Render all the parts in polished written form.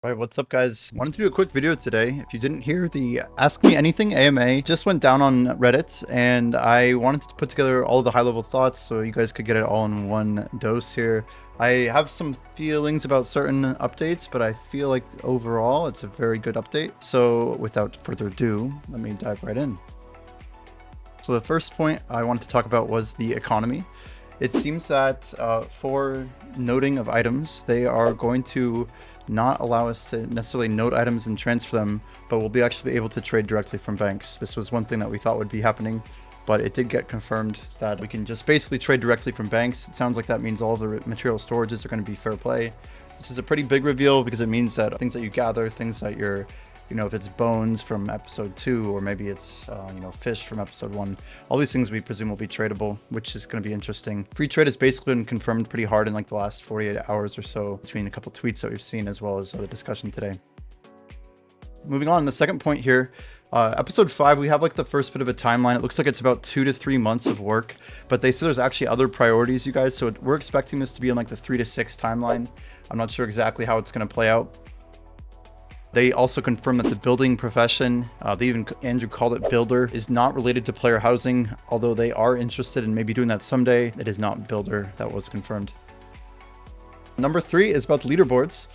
All right, what's up, guys? Wanted to do a quick video today. If you didn't hear, the Ask Me Anything AMA just went down on Reddit, and I wanted to put together all of the high-level thoughts so you guys could get it all in one dose here. I have some feelings about certain updates, but I feel like overall it's a very good update. So without further ado, let me dive right in. So the first point I wanted to talk about was the economy. It seems that for noting of items, they are going to not allow us to necessarily note items and transfer them, but we'll be actually able to trade directly from banks. This was one thing that we thought would be happening, but it did get confirmed that we can just basically trade directly from banks. It sounds like that means all of the material storages are going to be fair play. This is a pretty big reveal because it means that things that you gather, things that you're, if it's bones from episode 2, or maybe it's, fish from episode 1, all these things we presume will be tradable, which is going to be interesting. Free trade has basically been confirmed pretty hard in like the last 48 hours or so between a couple tweets that we've seen, as well as the discussion today. Moving on, the second point here, episode 5, we have like the first bit of a timeline. It looks like it's about 2 to 3 months of work, but they say there's actually other priorities, you guys. So we're expecting this to be in like the 3 to 6 timeline. I'm not sure exactly how it's going to play out. They also confirmed that the building profession, Andrew called it builder, is not related to player housing, although they are interested in maybe doing that someday. It is not builder. That was confirmed. Number 3 is about the leaderboards.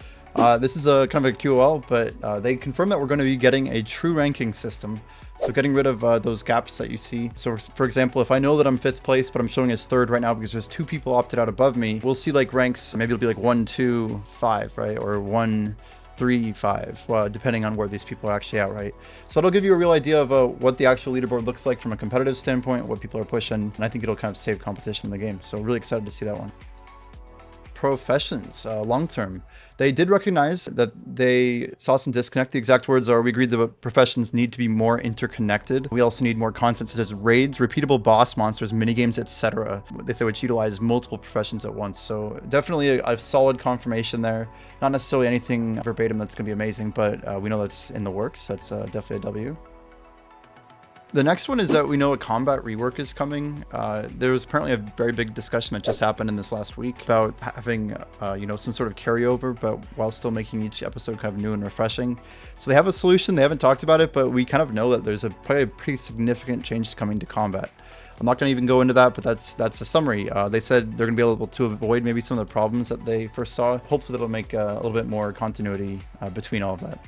This is a kind of a QOL, but they confirmed that we're going to be getting a true ranking system. So getting rid of those gaps that you see. So for example, if I know that I'm 5th place, but I'm showing as 3rd right now because there's 2 people opted out above me, we'll see like ranks, maybe it'll be like 1, 2, 5, right? Or 1, 3, 5, well, depending on where these people are actually at, right? So it'll give you a real idea of what the actual leaderboard looks like from a competitive standpoint, what people are pushing, and I think it'll kind of save competition in the game. So really excited to see that one. Professions, long term. They did recognize that they saw some disconnect. The exact words are, we agreed the professions need to be more interconnected. We also need more content such as raids, repeatable boss monsters, minigames, etc. They say which utilize multiple professions at once. So definitely a solid confirmation there. Not necessarily anything verbatim that's going to be amazing, but we know that's in the works. That's definitely a W. The next one is that we know a combat rework is coming. There was apparently a very big discussion that just happened in this last week about having, some sort of carryover, but while still making each episode kind of new and refreshing. So they have a solution. They haven't talked about it, but we kind of know that there's probably a pretty significant change coming to combat. I'm not going to even go into that, but that's a summary. They said they're going to be able to avoid maybe some of the problems that they first saw. Hopefully that'll make a little bit more continuity between all of that.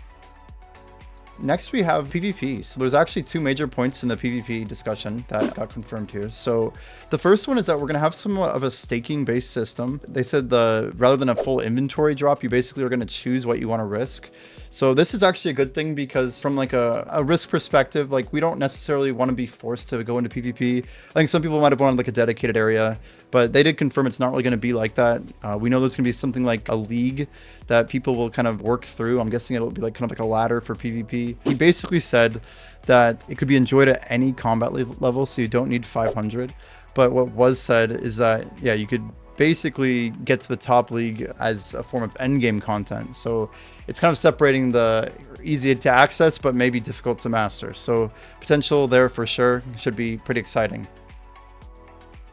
Next, we have PvP. So there's actually 2 major points in the PvP discussion that got confirmed here. So the first one is that we're going to have somewhat of a staking based system. They said rather than a full inventory drop, you basically are going to choose what you want to risk. So this is actually a good thing because from like a risk perspective, like we don't necessarily want to be forced to go into PvP. I think some people might have wanted like a dedicated area, but they did confirm it's not really going to be like that. We know there's going to be something like a league that people will kind of work through. I'm guessing it'll be like kind of like a ladder for PvP. He basically said that it could be enjoyed at any combat level, so you don't need 500. But what was said is that, yeah, you could basically get to the top league as a form of endgame content. So it's kind of separating the easy to access, but maybe difficult to master. So potential there for sure. Should be pretty exciting.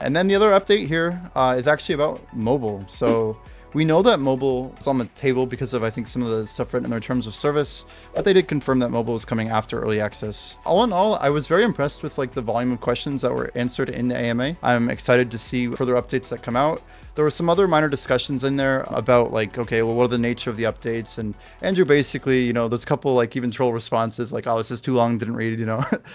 And then the other update here is actually about mobile. So we know that mobile is on the table because of, I think, some of the stuff written in their terms of service, but they did confirm that mobile is coming after early access. All in all, I was very impressed with like the volume of questions that were answered in the AMA. I'm excited to see further updates that come out. There were some other minor discussions in there about like, okay, well, what are the nature of the updates? And Andrew basically, there's a couple like even troll responses like, oh, this is too long, didn't read,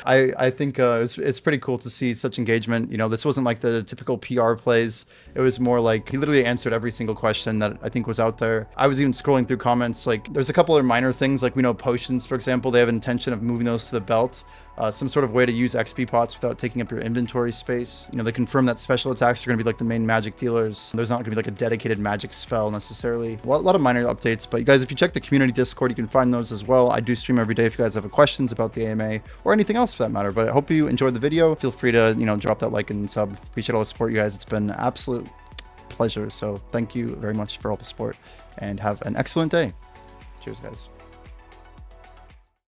I think it's pretty cool to see such engagement. This wasn't like the typical PR plays. It was more like he literally answered every single question that I think was out there. I was even scrolling through comments, like there's a couple other minor things, like we know potions, for example, they have an intention of moving those to the belt. Some sort of way to use XP pots without taking up your inventory space. They confirm that special attacks are going to be like the main magic dealers. There's not going to be like a dedicated magic spell necessarily. A lot of minor updates, but you guys, if you check the community Discord, you can find those as well. I do stream every day if you guys have questions about the AMA or anything else for that matter. But I hope you enjoyed the video. Feel free to, drop that like and sub. Appreciate all the support, you guys. It's been an absolute pleasure. So thank you very much for all the support and have an excellent day. Cheers, guys.